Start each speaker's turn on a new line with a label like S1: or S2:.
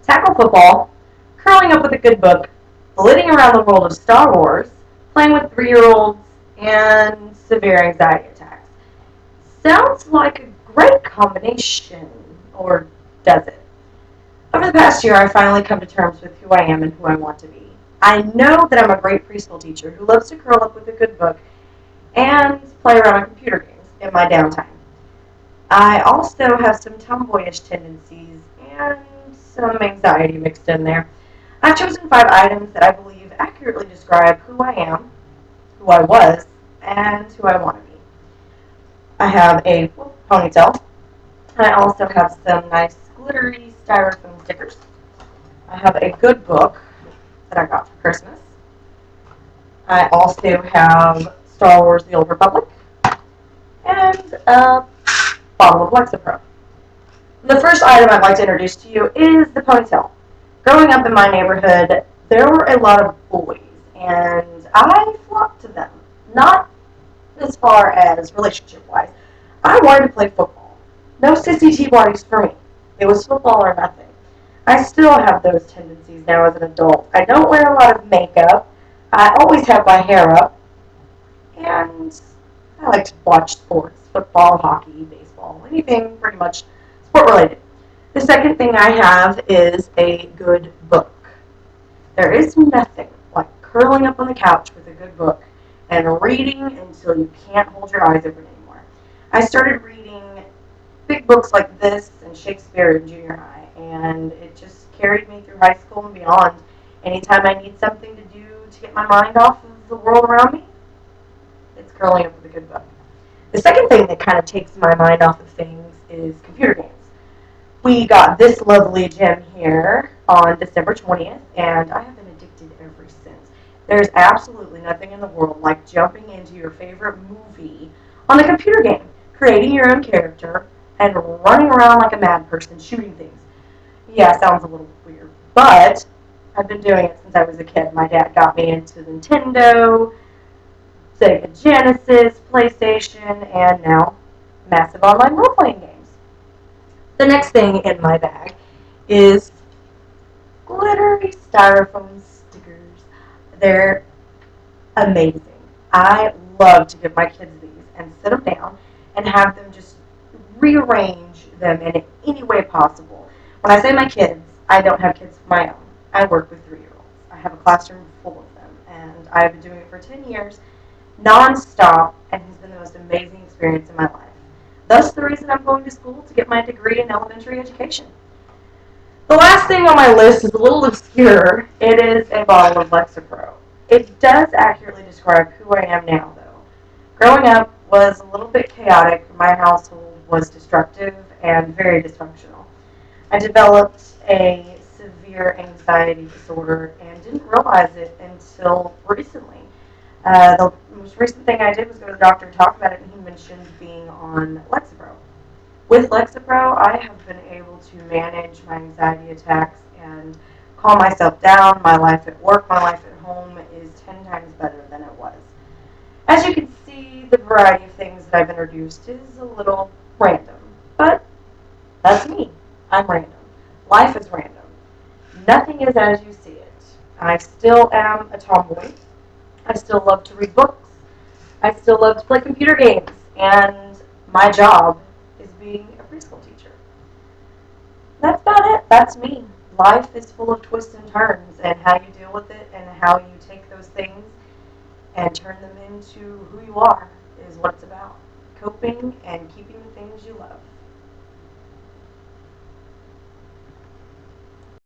S1: tackle football, curling up with a good book, flitting around the world of Star Wars, playing with 3-year-olds, and severe anxiety attacks. Sounds like a great combination, or does it? Over the past year, I've finally come to terms with who I am and who I want to be. I know that I'm a great preschool teacher who loves to curl up with a good book and play around on computer games in my downtime. I also have some tomboyish tendencies and some anxiety mixed in there. I've chosen 5 items that I believe accurately describe who I am, who I was, and who I want to be. I have a ponytail. I also have some nice glittery styrofoam stickers. I have a good book that I got for Christmas. I also have Star Wars The Old Republic and a bottle of Lexapro. The first item I'd like to introduce to you is the ponytail. Growing up in my neighborhood, there were a lot of boys, and I flocked to them. Not as far as relationship-wise. I wanted to play football. No sissy tea parties for me. It was football or nothing. I still have those tendencies now as an adult. I don't wear a lot of makeup. I always have my hair up. And I like to watch sports, football, hockey, baseball, anything pretty much sport related. The second thing I have is a good book. There is nothing like curling up on the couch with a good book and reading until you can't hold your eyes open anymore. I started reading big books like this and Shakespeare in junior high, and it just carried me through high school and beyond. Anytime I need something to do to get my mind off of the world around me, it's curling up with a good book. The second thing that kind of takes my mind off of things is computer games. We got this lovely gem here on December 20th, and I have been addicted ever since. There's absolutely nothing in the world like jumping into your favorite movie on a computer game, creating your own character, and running around like a mad person shooting things. Yeah, sounds a little weird, but I've been doing it since I was a kid. My dad got me into Nintendo, Sega Genesis, PlayStation, and now massive online role-playing games. The next thing in my bag is glittery styrofoam stickers. They're amazing. I love to give my kids these and sit them down and have them just rearrange them in any way possible. When I say my kids, I don't have kids of my own. I work with 3-year-olds. I have a classroom full of them, and I've been doing it for 10 years, non-stop, and it's been the most amazing experience in my life. Thus the reason I'm going to school to get my degree in elementary education. The last thing on my list is a little obscure. It is a bottle of Lexapro. It does accurately describe who I am now, though. Growing up was a little bit chaotic. My household was destructive and very dysfunctional. I developed a severe anxiety disorder and didn't realize it until recently. The most recent thing I did was go to the doctor and talk about it, and he mentioned being on Lexapro. With Lexapro, I have been able to manage my anxiety attacks and calm myself down. My life at work, my life at home is 10 times better than it was. As you can see, the variety of things that I've introduced is a little random, but that's me. I'm random. Life is random. Nothing is as you see it. I still am a tomboy. I still love to read books. I still love to play computer games. And my job is being a preschool teacher. That's about it. That's me. Life is full of twists and turns, and how you deal with it and how you take those things and turn them into who you are is what it's about. Coping and keeping the things you love.